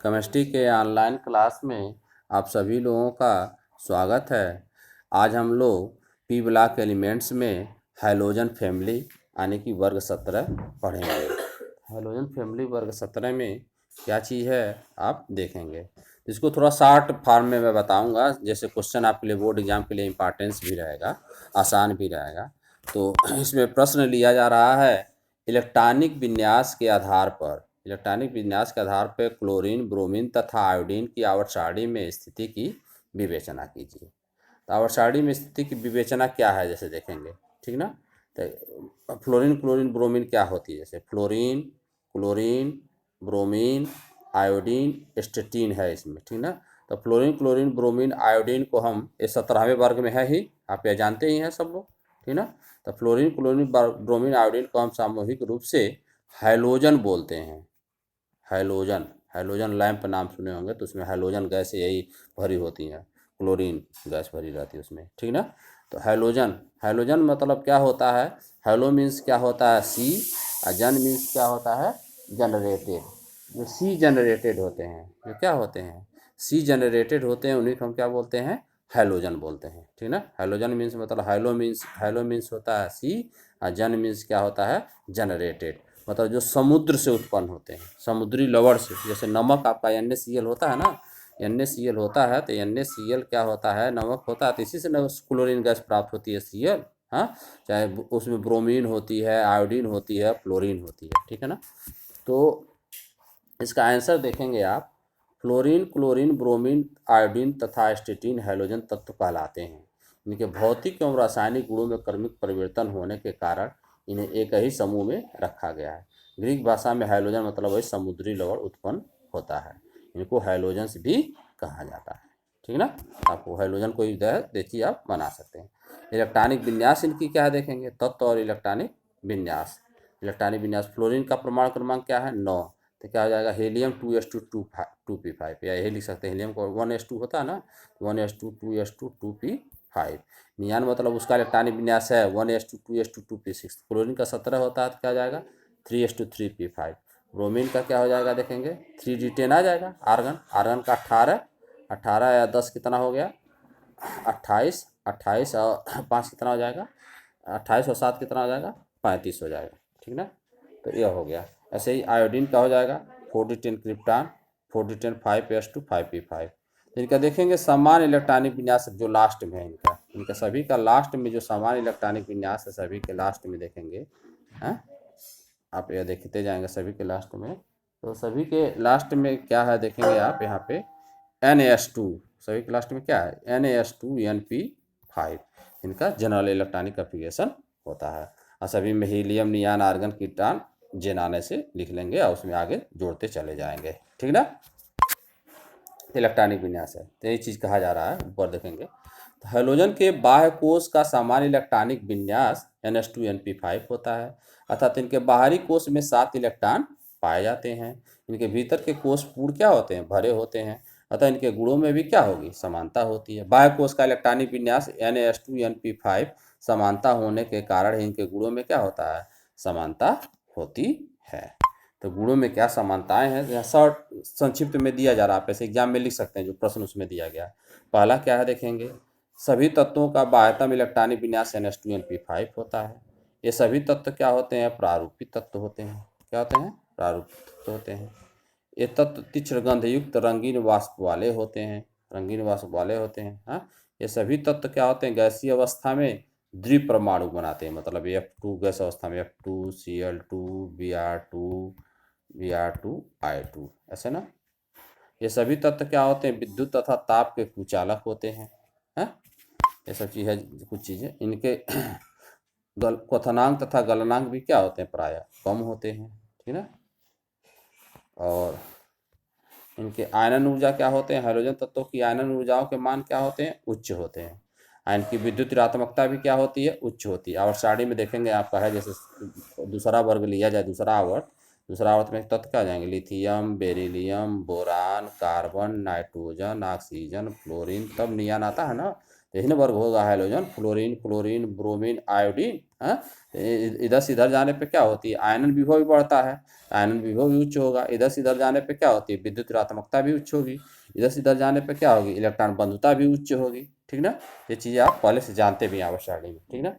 Chemistry के online class में आप सभी लोगों का स्वागत है। आज हम लोग पी ब्लॉक एलिमेंट्स में हैलोजन फैमिली यानी कि वर्ग 17 पढ़ेंगे। हैलोजन फैमिली वर्ग 17 में क्या चीज़ है आप देखेंगे। इसको थोड़ा शॉर्ट फॉर्म में मैं बताऊंगा, जैसे क्वेश्चन आपके लिए बोर्ड एग्जाम के लिए इम्पॉर्टेंस भी रहेगा, आसान भी रहेगा। तो इसमें प्रश्न लिया जा रहा है इलेक्ट्रॉनिक विन्यास के आधार पर। इलेक्ट्रॉनिक विन्यास के आधार पर क्लोरीन, ब्रोमीन तथा आयोडीन की आवर्त सारणी में स्थिति की विवेचना कीजिए। तो आवर्त सारणी में स्थिति की विवेचना क्या है, जैसे देखेंगे, ठीक ना। तो फ्लोरीन, क्लोरीन, ब्रोमीन क्या होती है, जैसे फ्लोरीन, क्लोरीन, ब्रोमीन, आयोडीन, एस्टेटीन है इसमें, ठीक ना। तो फ्लोरीन, क्लोरीन, ब्रोमीन, आयोडीन को हम इस 17वें वर्ग में है ही, आप यह जानते ही हैं सब लोग, ठीक ना। तो फ्लोरीन, क्लोरीन, ब्रोमीन, आयोडीन को हम सामूहिक रूप से हैलोजन बोलते हैं। हैलोजन, हैलोजन लैंप नाम सुने होंगे, तो उसमें हैलोजन गैस यही भरी होती है, क्लोरीन गैस भरी रहती है उसमें, ठीक ना। तो हैलोजन, हैलोजन मतलब क्या होता है, हैलो मीन्स क्या होता है सी, और जन मीन्स क्या होता है जनरेटेड। जो सी जनरेटेड होते हैं, जो क्या होते हैं सी जनरेटेड होते हैं, उन्हीं को हम क्या बोलते हैं हैलोजन बोलते हैं, ठीक ना। हैलोजन मीन्स मतलब हैलो मीन्स होता है सी, और जन मीन्स क्या होता है जनरेटेड, मतलब जो समुद्र से उत्पन्न होते हैं, समुद्री लवण से। जैसे नमक आपका NaCl होता है ना, NaCl होता है, तो NaCl क्या होता है नमक होता है, तो इसी से क्लोरीन गैस प्राप्त होती है Cl। हाँ, चाहे उसमें ब्रोमीन होती है, आयोडीन होती है, फ्लोरीन होती है, ठीक है ना। तो इसका आंसर देखेंगे आप, फ्लोरीन, क्लोरीन, ब्रोमीन, आयोडीन तथा एस्टेटीन हैलोजन तत्व कहलाते हैं। इनके भौतिक एवं रासायनिक गुणों में क्रमिक परिवर्तन होने के कारण इन्हें एक ही समूह में रखा गया है। ग्रीक भाषा में हैलोजन मतलब वही समुद्री लवण उत्पन्न होता है, इनको हैलोजेंस भी कहा जाता है, ठीक ना। आपको हैलोजन कोई देखिए आप बना सकते हैं। इलेक्ट्रॉनिक विन्यास इनकी क्या है देखेंगे, तत्व और इलेक्ट्रॉनिक विन्यास। इलेक्ट्रॉनिक विन्यास, फ्लोरीन का परमाणु क्रमांक क्या है 9, तो क्या हो जाएगा हीलियम 2s2 2p5, या यही लिख सकते हैं, हीलियम को 1s2 होता है ना, 1s2 2s2 2p5। नियान मतलब उसका इलेक्ट्रॉनिक विन्यास है 1s2 2s2 2p6। क्लोरीन का 17 होता है, तो क्या हो जाएगा 3s2 3p5। ब्रोमीन का क्या हो जाएगा देखेंगे 3d10 आ जाएगा। आर्गन, आर्गन का 18, 18 या 10 कितना हो गया 28, 28 और 5 कितना हो जाएगा 28 और 7 कितना हो जाएगा 35 हो जाएगा, ठीक ना। तो यह हो गया। ऐसे ही आयोडीन का हो जाएगा 4d10 krypton, 4d10 5s2 5p5। इनका देखेंगे समान इलेक्ट्रॉनिक विन्यास जो लास्ट में है, इनका इनका सभी का लास्ट में जो समान इलेक्ट्रॉनिक विन्यास है, सभी के लास्ट में देखेंगे हैं, आप यह देखते जाएंगे सभी के लास्ट में। तो सभी के लास्ट में क्या है देखेंगे आप यहाँ पे Na2, सभी के लास्ट में क्या है Na2Np5, इनका जनरल इलेक्ट्रॉनिक कन्फिगरेशन होता है। और सभी में हीलियम, नियान, आर्गन, कीटान जेन आने से लिख लेंगे और उसमें आगे जोड़ते चले जाएंगे, ठीक ना। इलेक्ट्रॉनिक विन्यास है, तो यही चीज़ कहा जा रहा है, ऊपर देखेंगे। तो हैलोजन के बाह्य कोश का सामान्य इलेक्ट्रॉनिक विन्यास NH2Np5 होता है, अर्थात इनके बाहरी कोश में 7 इलेक्ट्रॉन पाए जाते हैं। इनके भीतर के कोश पूर्ण क्या होते हैं भरे होते हैं, अतः इनके गुणों में भी क्या होगी समानता होती है। बाह्य कोश का इलेक्ट्रॉनिक विन्यास NH2Np5 समानता होने के कारण इनके गुणों में क्या होता है समानता होती है। तो गुणों में क्या समानताएं हैं, यहाँ शॉर्ट संक्षिप्त में दिया जा रहा है, आप ऐसे एग्जाम में लिख सकते हैं जो प्रश्न उसमें दिया गया है। पहला क्या है देखेंगे, सभी तत्वों का बाह्यतम इलेक्ट्रॉनिक विन्यास NH2Np5 होता है। ये सभी तत्व क्या होते हैं प्रारूपित तत्व होते हैं। क्या होते हैं प्रारूपित तत्व होते हैं। ये तत्व तीक्ष्ण गंधयुक्त रंगीन वाष्प वाले होते हैं, रंगीन वाष्प वाले होते हैं। हाँ, ये सभी तत्व क्या होते हैं गैसीय अवस्था में द्विपरमाणु बनाते हैं, मतलब F2 गैस अवस्था में F2Cl2 Br2 Br2I2, ऐसे ना। ये सभी तत्व क्या होते हैं विद्युत तथा ताप के कुचालक होते हैं। हैं, ये सब चीज़ है, कुछ चीज़ें इनके क्वथनांक तथा गलनांक भी क्या होते हैं प्रायः कम होते हैं, ठीक है ना। और इनके आयनन ऊर्जा क्या होते हैं, हाइड्रोजन तत्वों की आयनन ऊर्जाओं के मान क्या होते हैं उच्च होते हैं। आयन की विद्युत ऋणात्मकता भी क्या होती है उच्च होती है। और सारणी में देखेंगे आपका है, जैसे दूसरा वर्ग लिया जाए, दूसरा आवर्त, दूसरा आवर्त में तत्व क्या हो जाएंगे lithium, beryllium, boron, carbon, nitrogen, oxygen, fluorine, तब नियॉन आता है ना। तो यही ना वर्ग होगा halogen, fluorine, chlorine, bromine, iodine. हाँ, इधर से इधर जाने पे क्या होती है, आयनन विभव भी बढ़ता है, आयनन विभव भी उच्च होगा। इधर से इधर जाने पे क्या होती है, विद्युत ऋणात्मकता भी उच्च होगी। इधर से इधर जाने पे क्या होगी, इलेक्ट्रॉन बंधुता भी उच्च होगी। ठीक ना, ये चीज़ें आप पहले से जानते भी हैं अवश्य में। ठीक ना,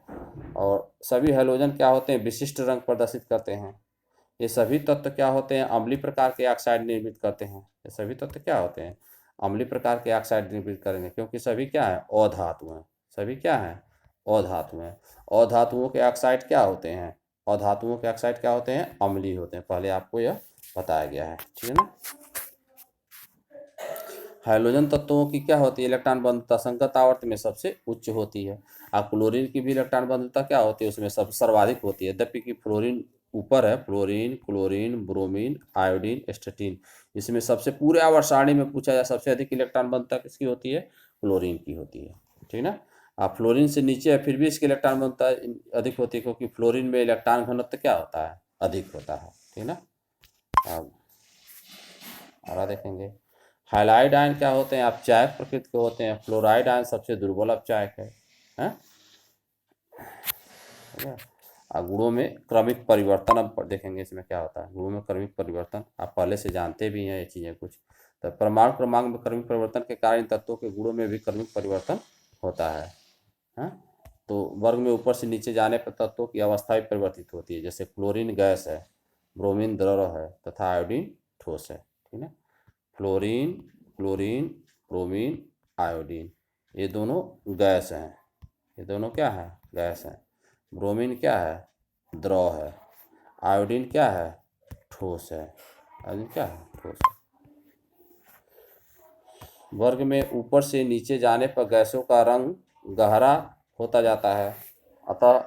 और सभी हैलोजन क्या होते हैं, विशिष्ट रंग प्रदर्शित करते हैं। ये सभी तत्व क्या होते हैं, अम्लीय प्रकार के ऑक्साइड निर्मित करते हैं। ये सभी तत्व क्या होते हैं, अम्लीय प्रकार के ऑक्साइड निर्मित करेंगे, क्योंकि सभी क्या है, अधातु हैं। सभी क्या हैं, अधातु हैं। अधातुओं के ऑक्साइड क्या होते हैं, अधातुओं के ऑक्साइड क्या होते हैं, अम्लीय होते हैं। पहले आपको यह बताया गया है। ठीक है ना। हाइड्रोजन तत्वों की क्या होती है, इलेक्ट्रॉन बंधुता संगत आवर्त में सबसे उच्च होती है। और क्लोरीन की भी इलेक्ट्रॉन बंधुता क्या होती है, उसमें सब सर्वाधिक होती है। यद्यपि कि फ्लोरीन ऊपर है, फ्लोरीन, क्लोरीन, ब्रोमीन, आयोडीन, एस्टेटीन। इसमें सबसे पूरे आवर्त सारणी में पूछा जाए सबसे अधिक इलेक्ट्रॉन बंधुता किसकी होती है, क्लोरीन की होती है। ठीक ना। आप फ्लोरीन से नीचे है फिर भी इसकी इलेक्ट्रॉन बंधुता अधिक होती है, क्योंकि फ्लोरीन में इलेक्ट्रॉन घनत्व क्या होता है, अधिक होता है। ठीक ना। अब आगे देखेंगे, हाइलाइड आयन क्या होते हैं, अपचायक प्रकृति के होते हैं। फ्लोराइड आयन सबसे दुर्बल अपचायक है। हैं? ठीक है? और गुणों में क्रमिक परिवर्तन अब देखेंगे इसमें क्या होता है, गुणों में क्रमिक परिवर्तन आप पहले से जानते भी हैं ये चीज़ें कुछ। तो परमाणु क्रमांक में क्रमिक परिवर्तन के कारण इन तत्वों के गुणों में भी क्रमिक परिवर्तन होता है। हैं? तो वर्ग में ऊपर से नीचे जाने पर तत्वों की अवस्था भी परिवर्तित होती है। जैसे क्लोरीन गैस है, ब्रोमीन द्रव है तथा आयोडीन ठोस है। ठीक है। फ्लोरीन, क्लोरीन, ब्रोमीन, आयोडीन, ये दोनों गैस हैं। ये दोनों क्या है, गैस हैं। ब्रोमीन क्या है, द्रव है। आयोडीन क्या है, ठोस है। आयोडीन क्या है, ठोस है। वर्ग में ऊपर से नीचे जाने पर गैसों का रंग गहरा होता जाता है। अतः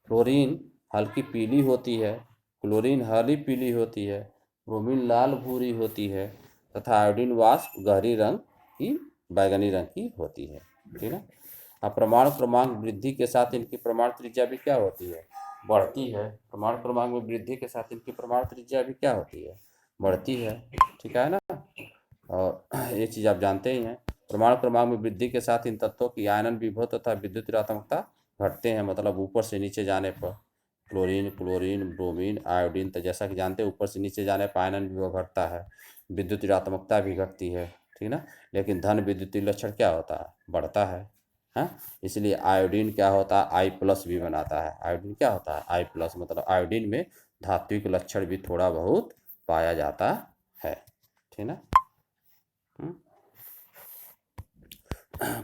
फ्लोरीन हल्की पीली होती है, क्लोरीन हरी पीली होती है, ब्रोमीन लाल भूरी होती है तथा आयोडीन वाष्प गहरी रंग की, बैगनी रंग की होती है। ठीक है। अब परमाणु क्रमांक वृद्धि के साथ इनकी परमाणु त्रिज्या भी क्या होती है, बढ़ती है। परमाणु क्रमांक में वृद्धि के साथ इनकी परमाणु त्रिज्या भी क्या होती है, बढ़ती है। ठीक है ना। और ये चीज़ आप जानते ही हैं, परमाणु क्रमांक में वृद्धि के साथ इन तत्वों की आयनन विभव तथा विद्युत ऋणात्मकता घटते हैं। मतलब ऊपर से नीचे जाने पर क्लोरीन, क्लोरीन, ब्रोमीन, आयोडीन, तो जैसा कि जानते हैं ऊपर से नीचे जाने पर आयनन विभव घटता है, विद्युत ऋणात्मकता भी घटती है। ठीक ना। लेकिन धन विद्युतीय लक्षण क्या होता है, बढ़ता है। हाँ, इसलिए आयोडीन क्या होता है, आई प्लस भी बनाता है। आयोडीन क्या होता है, आई प्लस, मतलब आयोडीन में धात्विक लक्षण भी थोड़ा बहुत पाया जाता है। ठीक ना।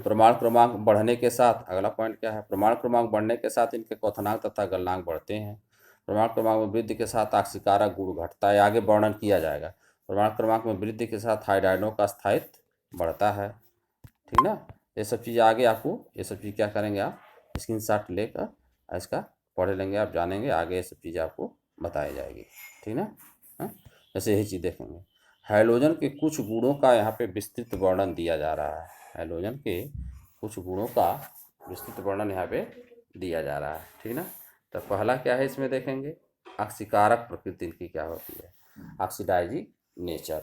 प्रमाण क्रमांक बढ़ने के साथ, अगला पॉइंट क्या है, प्रमाण क्रमांक बढ़ने के साथ इनके क्वथनांक तथा गलनांक बढ़ते हैं। प्रमाण क्रमांक में वृद्धि के साथ आक्सीकारक गुण घटता है, आगे वर्णन किया जाएगा। प्रमाण क्रमांक में वृद्धि के साथ हाइड्राइडों का स्थायित्व बढ़ता है। ठीक ना। ये सब चीज़ आगे आपको, ये सब चीज़ क्या करेंगे आप, स्क्रीनशॉट लेकर इसका पढ़ लेंगे, आप जानेंगे आगे ये सब चीज़ें आपको बताई जाएगी। ठीक ना। हाँ? जैसे यही चीज़ देखेंगे, हैलोजन के कुछ गुणों का यहाँ पे विस्तृत वर्णन दिया जा रहा है। हैलोजन के कुछ गुणों का विस्तृत वर्णन यहाँ पे दिया जा रहा है। ठीक ना। तो पहला क्या है इसमें देखेंगे, ऑक्सीकारक प्रकृति इनकी क्या होती है, ऑक्सीडाइजिंग नेचर।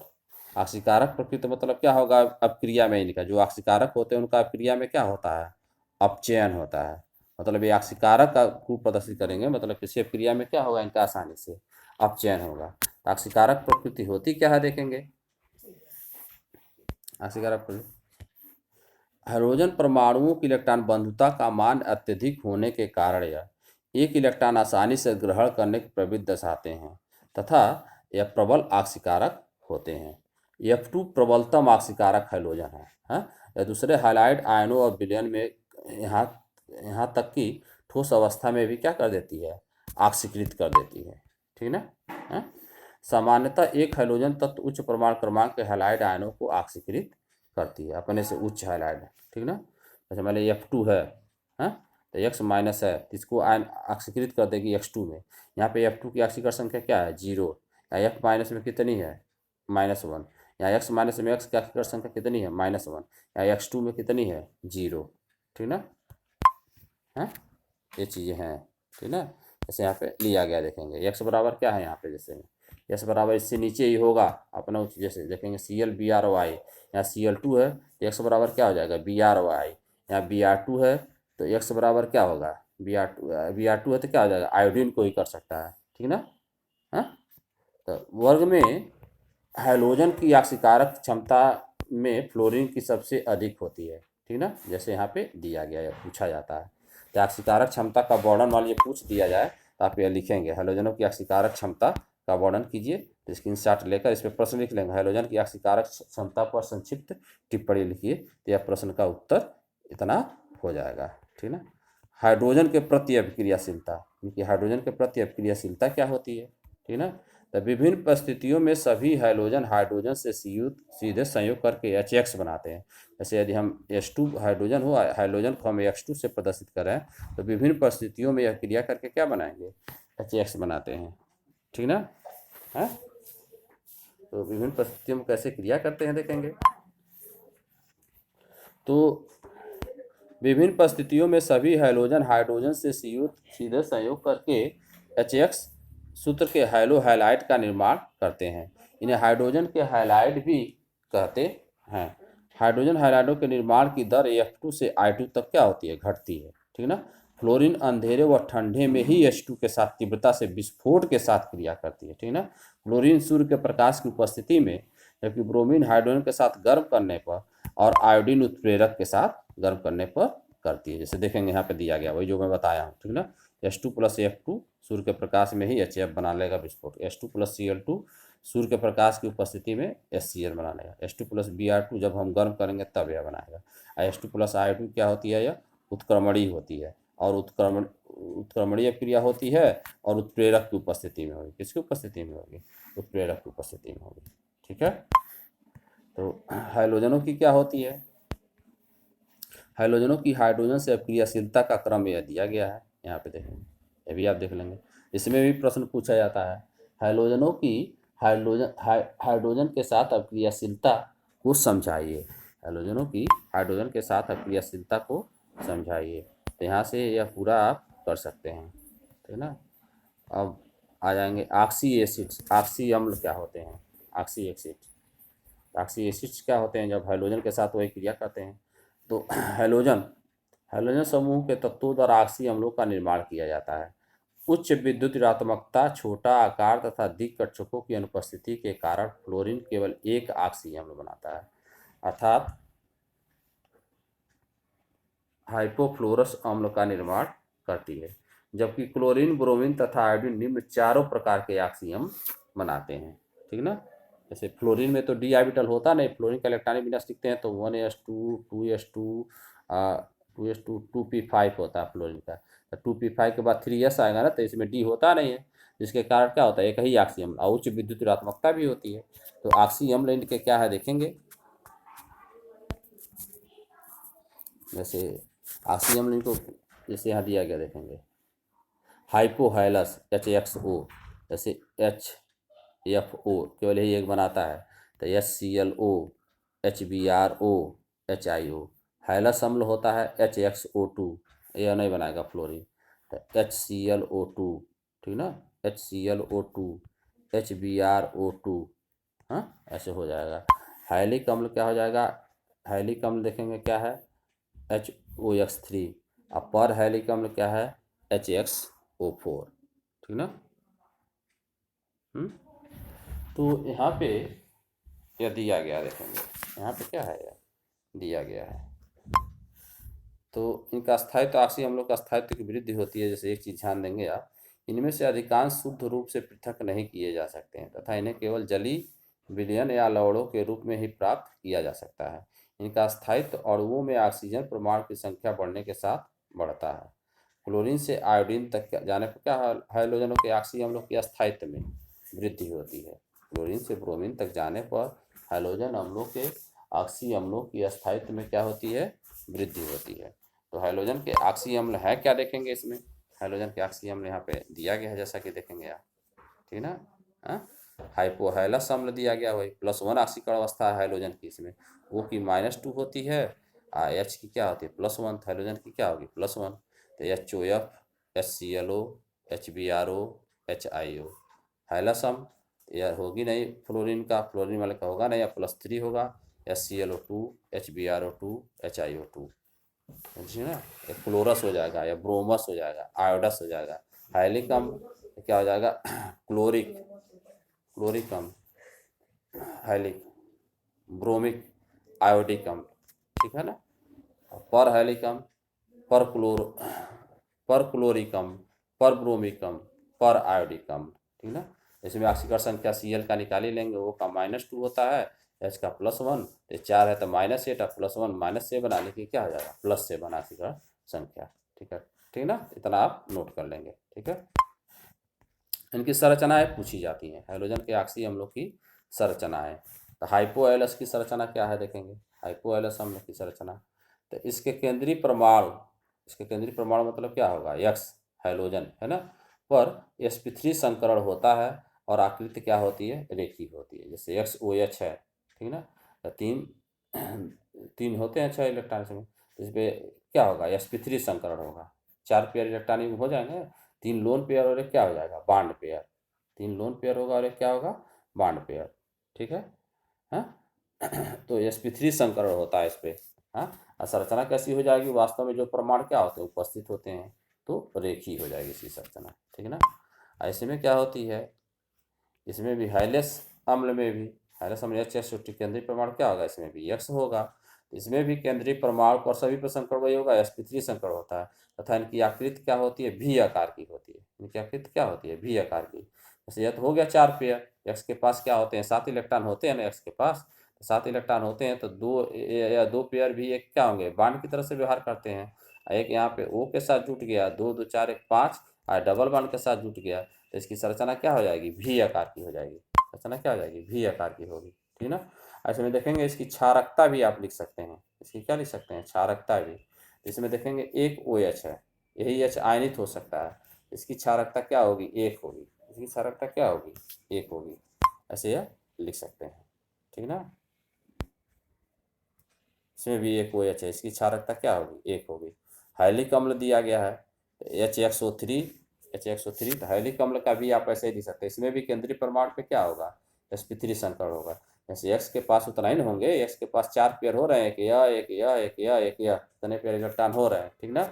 ऑक्सीकारक प्रकृति मतलब क्या होगा, अपक्रिया में इनका जो ऑक्सीकारक होते हैं उनका अपक्रिया में क्या होता है, अपचयन होता है। मतलब ये ऑक्सीकारक का रूप प्रदर्शित करेंगे, मतलब किसी अपक्रिया में क्या होगा, इनका आसानी से अपचयन होगा। ऑक्सीकारक प्रकृति होती क्या है देखेंगे, ऑक्सीकारक प्रकृति, हाइड्रोजन परमाणुओं की इलेक्ट्रॉन बंधुता का मान अत्यधिक होने के कारण यह एक इलेक्ट्रॉन आसानी से ग्रहण करने की प्रवृत्ति दर्शाते हैं तथा यह प्रबल ऑक्सीकारक होते हैं। F2 प्रबलतम ऑक्सीकारक हाइड्रोजन है। हाँ? यह दूसरे हाइलाइड आयनों और विलयन में यहाँ यहाँ तक कि ठोस अवस्था में भी क्या कर देती है, ऑक्सीकृत कर देती है। ठीक ना। हाँ? सामान्यतः एक हाइड्रोजन तत्व उच्च परमाणु क्रमांक के हाइलाइड आयनों को ऑक्सीकृत करती है, अपने से उच्च हाइलाइड। ठीक ना। जैसे मान लीजिए F2 है, हाँ, तो X माइनस है तो इसको आयन ऑक्सीकृत कर देगी X2 में। यहाँ पे F2 की ऑक्सीकरण संख्या क्या है, 0। या F माइनस में कितनी है, -1। या X माइनस में X की ऑक्सीकरण संख्या कितनी है, -1। या X2 में कितनी है, 0। ठीक ना। हाँ, ये चीज़ें हैं। ठीक ना। जैसे यहाँ पे लिया गया देखेंगे X बराबर क्या है यहाँ पे, जैसे एस बराबर इससे नीचे ही होगा अपना, जैसे देखेंगे ClBrY, यहाँ Cl2 है तो एक्स बराबर क्या हो जाएगा Bry, यहाँ Br2 है तो एक्स बराबर क्या होगा Br2 है तो क्या हो जाएगा, आयोडीन को ही कर सकता है, ठीक ना। हाँ, तो वर्ग में हैलोजन की आक्सीकारक क्षमता में फ्लोरीन की सबसे अधिक होती है, ठीक ना, जैसे यहाँ पे दिया गया है, पूछा जाता है। तो आक्सीकारक क्षमता का वर्णन मान लीजिए पूछ दिया जाए तो आप ये लिखेंगे हैलोजनों की आक्सीकारक क्षमता का वर्णन कीजिए, तो स्क्रीनशॉट लेकर इस पर प्रश्न लिख लेंगे, हैलोजन की आक्सीकारक क्षमता पर संक्षिप्त टिप्पणी लिखिए, तो यह प्रश्न का उत्तर इतना हो जाएगा, ठीक ना। हाइड्रोजन के प्रति अभिक्रियाशीलता, क्योंकि हाइड्रोजन के प्रति अभिक्रियाशीलता क्या होती है, ठीक ना। तो विभिन्न परिस्थितियों में सभी हाइड्रोजन हाइड्रोजन से सीधे संयोग करके HX बनाते हैं। जैसे यदि हम H2 हाइड्रोजन हो, हाइड्रोजन को हम X2 से प्रदर्शित करें तो विभिन्न परिस्थितियों में यह क्रिया करके क्या बनाएंगे, HX बनाते हैं, ठीक ना है। तो विभिन्न परिस्थितियों में कैसे क्रिया करते हैं देखेंगे। तो विभिन्न परिस्थितियों में सभी हाइड्रोजन हाइड्रोजन से सीधे संयोग करके HX सूत्र के हाइलाइड का निर्माण करते हैं। इन्हें हाइड्रोजन के हाइलाइड भी कहते हैं। हाइड्रोजन हाइलाइडों के निर्माण की दर F2 से I2 तक क्या होती है, घटती है, ठीक ना। फ्लोरीन अंधेरे व ठंडे में ही H2 के साथ तीव्रता से विस्फोट के साथ क्रिया करती है, ठीक ना। फ्लोरीन सूर्य के प्रकाश की उपस्थिति में, जबकि ब्रोमीन हाइड्रोजन के साथ गर्म करने पर और आयोडीन उत्प्रेरक के साथ गर्म करने पर करती है। जैसे देखेंगे यहाँ पे दिया गया वही जो मैं बताया हूँ, ठीक ना। H2 + F2 सूर्य के प्रकाश में ही HF बना लेगा विस्फोट, H2 + Cl2 सूर्य के प्रकाश की उपस्थिति में HCl बना लेगा, H2 + Br2 जब हम गर्म करेंगे तब यह बनाएगा। H2 + I2 क्या होती है, यह उत्क्रमणीय होती है और उत्क्रमणीय क्रिया होती है और उत्प्रेरक की उपस्थिति में होगी। किसकी उपस्थिति में होगी, उत्प्रेरक की उपस्थिति में होगी, ठीक है। तो हाइड्रोजनों की क्या होती है, हाइड्रोजनों की हाइड्रोजन से अभिक्रियाशीलता का क्रम यह दिया गया है, यहाँ पे देखेंगे, ये भी आप देख लेंगे। इसमें भी प्रश्न पूछा जाता है, हाइड्रोजनों की हाइड्रोजन के साथ अभिक्रियाशीलता को समझाइए, हाइड्रोजनों की हाइड्रोजन के साथ अभिक्रियाशीलता को समझाइए। तो यहाँ से यह पूरा आप कर सकते हैं, ठीक ना। अब आ जाएंगे ऑक्सी एसिड्स, ऑक्सी अम्ल क्या होते हैं, ऑक्सी एसिड्स क्या होते हैं, जब हाइड्रोजन के साथ वही क्रिया करते हैं तो हैलोजन समूह के तत्वों द्वारा ऑक्सी अम्लों का निर्माण किया जाता है। उच्च विद्युत ऋणात्मकता, छोटा आकार तथा अधिक कक्षकों की अनुपस्थिति के कारण फ्लोरीन केवल एक ऑक्सी अम्ल बनाता है, अर्थात हाइपोफ्लोरस अम्ल का निर्माण करती है, जबकि क्लोरीन, ब्रोमीन तथा आयोडीन निम्न चारों प्रकार के ऑक्सी अम्ल बनाते हैं, ठीक ना। जैसे फ्लोरीन में तो डी ऑर्बिटल होता नहीं, फ्लोरीन का इलेक्ट्रॉनिक विन्यास लिखते हैं तो 1s2 2s2 2s2 2p5 होता है फ्लोरीन का, तो 2p5 के बाद 3s आएगा ना, तो इसमें डी होता नहीं है, जिसके कारण क्या होता है, एक ही ऑक्सी अम्ल और उच्च विद्युत ऋणात्मकता भी होती है। तो ऑक्सी अम्ल इनके क्या है देखेंगे, जैसे ऑक्सी अम्ल इनको जैसे यहाँ दिया गया देखेंगे, हाइपोहाइलस HXO, जैसे HFO केवल यही एक बनाता है, तो HClO HBrO HIO। हाइलस अम्ल होता है HXO2, यह नहीं बनाएगा फ्लोरीन, तो HClO2, ठीक ना, HClO2 HBrO2, हाँ ऐसे हो जाएगा। हाइलिक अम्ल क्या हो जाएगा, हाइलिक अम्ल देखेंगे क्या है HOX3, और पर हाइलिक अम्ल क्या है HXO4, ठीक ना। तो यहाँ पे यह दिया गया देखेंगे, यहाँ पे क्या है यह दिया गया है, तो इनका स्थायित्व ऑक्सी अम्लों का स्थायित्व की वृद्धि होती है। जैसे एक चीज़ ध्यान देंगे आप, इनमें से अधिकांश शुद्ध रूप से पृथक नहीं किए जा सकते हैं तथा इन्हें केवल जलीय विलयन या लवणों के रूप में ही प्राप्त किया जा सकता है। इनका स्थायित्व अणुओं में ऑक्सीजन परमाणु की संख्या बढ़ने के साथ बढ़ता है। क्लोरीन से आयोडीन तक जाने पर क्या हाइड्रोजनों के ऑक्सी अम्लों के स्थायित्व में वृद्धि होती है। क्लोरीन से ब्रोमीन तक जाने पर हाइड्रोजन अम्लों के ऑक्सी अम्लों की स्थायित्व में क्या होती है, वृद्धि होती है। तो हाइड्रोजन के ऑक्सी अम्ल है क्या देखेंगे, इसमें हाइड्रोजन के ऑक्सी अम्ल यहाँ पे दिया गया है जैसा कि देखेंगे आप, ठीक ना। हाइपोहाइलस अम्ल दिया गया, वही +1 ऑक्सीकरण अवस्था है हाइड्रोजन की, इसमें वो की -2 होती है, H की क्या होती है +1, हाइड्रोजन की क्या होगी +1, तो HOF HClO HBrO HIO हाइलस अम्ल। या होगी नहीं फ्लोरीन का, फ्लोरीन वाले का होगा नहीं, या +3 होगा, HClO2, HbRO2, HiO2, समझिए ना। या क्लोरस हो जाएगा, या ब्रोमस हो जाएगा, आयोडस हो जाएगा। हाईली कम क्या हो जाएगा क्लोरिक, क्लोरिक अम्ल, हाइलिक, ब्रोमिक, आयोडिक अम्ल, ठीक है ना। पर हाइलिक अम्ल, पर क्लोरो, पर क्लोरिक अम्ल, पर ब्रोमिक अम्ल, पर आयोडिक अम्ल, ठीक ना। इसमें ऑक्सीकरण संख्या Cl का निकाल ही लेंगे, वो का -2 होता है, H का +1, तो 4 है तो -8, और +1 -7 बना लेके क्या हो जाएगा +7 ऑक्सीकरण संख्या, ठीक है। ठीक ना, इतना आप नोट कर लेंगे, ठीक है। इनकी संरचनाएं पूछी जाती हैं, हैलोजन के ऑक्सी अम्लों की संरचनाएं। तो हाइपोएलस की संरचना क्या है देखेंगे, हाइपोएलस अम्ल की संरचना। तो इसके केंद्रीय परमाणु, इसके केंद्रीय परमाणु मतलब क्या होगा X, हैलोजन है ना, पर sp3 संकरण होता है, और आकृति क्या होती है रेखीय होती है, जैसे XOH है, ठीक ना। तो तीन तीन होते हैं 6 इलेक्ट्रॉन इसमें, तो इस पर क्या होगा sp3 संकरण होगा, 4 पेयर इलेक्ट्रॉन हो जाएंगे, 3 लोन पेयर और एक क्या हो जाएगा बॉन्ड पेयर, 3 लोन पेयर होगा और एक क्या होगा बॉन्ड पेयर, ठीक है। हाँ तो sp3 संकरण होता है इस पर। हाँ, और संरचना कैसी हो जाएगी, वास्तव में जो परमाणु क्या होते हैं उपस्थित होते हैं तो रेखीय हो जाएगी इसकी संरचना, ठीक है ना। ऐसे में क्या होती है, इसमें भी हाइलेस अम्ल में भी, हाइलेस अम्ल HSO2 केंद्रीय परमाणु क्या होगा, इसमें भी X होगा, इसमें भी केंद्रीय परमाणु पर सभी पर संकरण वही होगा, sp3 संकरण होता है, तथा इनकी आकृति क्या होती है V आकार की होती है, इनकी आकृति क्या होती है V आकार की। जैसे यह तो हो गया 4 पेयर, X के पास क्या होते हैं 7 इलेक्ट्रॉन होते हैं ना, X के पास 7 इलेक्ट्रॉन होते हैं, तो 2 पेयर भी एक क्या होंगे बॉन्ड की तरह से व्यवहार करते हैं, एक यहाँ पे O के साथ जुट गया, 2 2 4 1 5, और डबल बॉन्ड के साथ जुट गया, तो इसकी संरचना क्या हो जाएगी V आकार की हो जाएगी, संरचना क्या हो जाएगी V आकार की होगी, ठीक ना। ऐसे में देखेंगे इसकी क्षारकता भी आप लिख सकते हैं, इसकी क्या लिख सकते हैं क्षारकता भी। इसमें देखेंगे एक OH है, यही H आयनित हो सकता है, इसकी क्षारकता क्या होगी 1 होगी, इसकी क्षारकता क्या होगी 1 होगी, ऐसे यह लिख सकते हैं, ठीक ना। इसमें भी एक OH है, इसकी क्षारकता क्या होगी 1 होगी। हाइलिक अम्ल दिया गया है HXO3, तो हाइलिक अम्ल का भी आप ऐसे ही लिख सकते हैं, इसमें भी केंद्रीय परमाणु पे क्या होगा sp3 संकरण होगा। जैसे X के पास उतना ही नहीं होंगे, X के पास 4 पेयर हो रहे हैं, एक यह इतने पेयर इलेक्ट्रॉन हो रहे हैं, ठीक ना।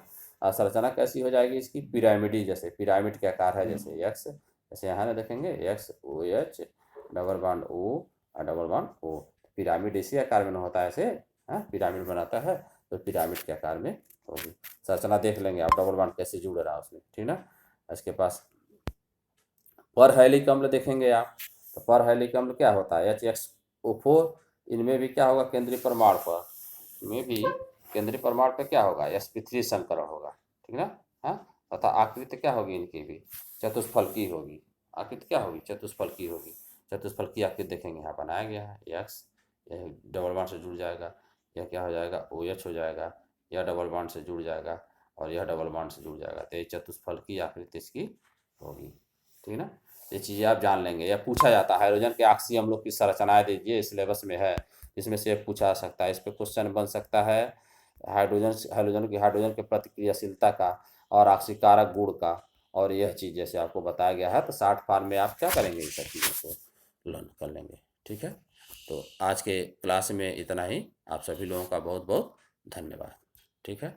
और संरचना कैसी हो जाएगी इसकी पिरामिडी, जैसे पिरामिड के आकार है, जैसे X, जैसे यहाँ ना देखेंगे XOH डबल बॉन्ड O और डबल बॉन्ड O, पिरामिड इसी आकार में होता है ऐसे, हाँ पिरामिड बनाता है, तो पिरामिड के आकार में होगी। संरचना देख लेंगे आप डबल बॉन्ड कैसे जुड़ रहा है उसमें, ठीक ना। इसके पास पर हाइलिक अम्ल देखेंगे आप, तो पर हाइलिक अम्ल क्या होता है HXO4, इनमें भी क्या होगा केंद्रीय परमाणु पर, इनमें भी केंद्रीय परमाणु पर क्या होगा sp3 संकरण होगा, ठीक ना। हाँ, तथा आकृति क्या होगी इनकी भी चतुष्फलकी होगी, आकृति क्या होगी चतुष्फलकी होगी, चतुष्फलकी आकृति देखेंगे यहाँ बनाया गया है, X यह डबल बॉन्ड से जुड़ जाएगा, यह क्या हो जाएगा OH हो जाएगा, यह डबल बॉन्ड से जुड़ जाएगा, और यह डबल बॉन्ड से जुड़ जाएगा, तो ये चतुष्फलकी आकृति इसकी होगी, ठीक है ना। ये चीज़ें आप जान लेंगे, यह पूछा जाता है हाइड्रोजन के ऑक्सी अम्लों की संरचनाएं दीजिए, सिलेबस में है, इसमें से पूछा जा सकता है, इस पर क्वेश्चन बन सकता है हाइड्रोजन के प्रतिक्रियाशीलता का और ऑक्सीकारक गुण का, और यह चीज़ जैसे आपको बताया गया है, तो 60 फार्म में आप क्या करेंगे इन सब चीज़ों को लर्न कर लेंगे, ठीक है। तो आज के क्लास में इतना ही, आप सभी लोगों का बहुत बहुत धन्यवाद, ठीक है।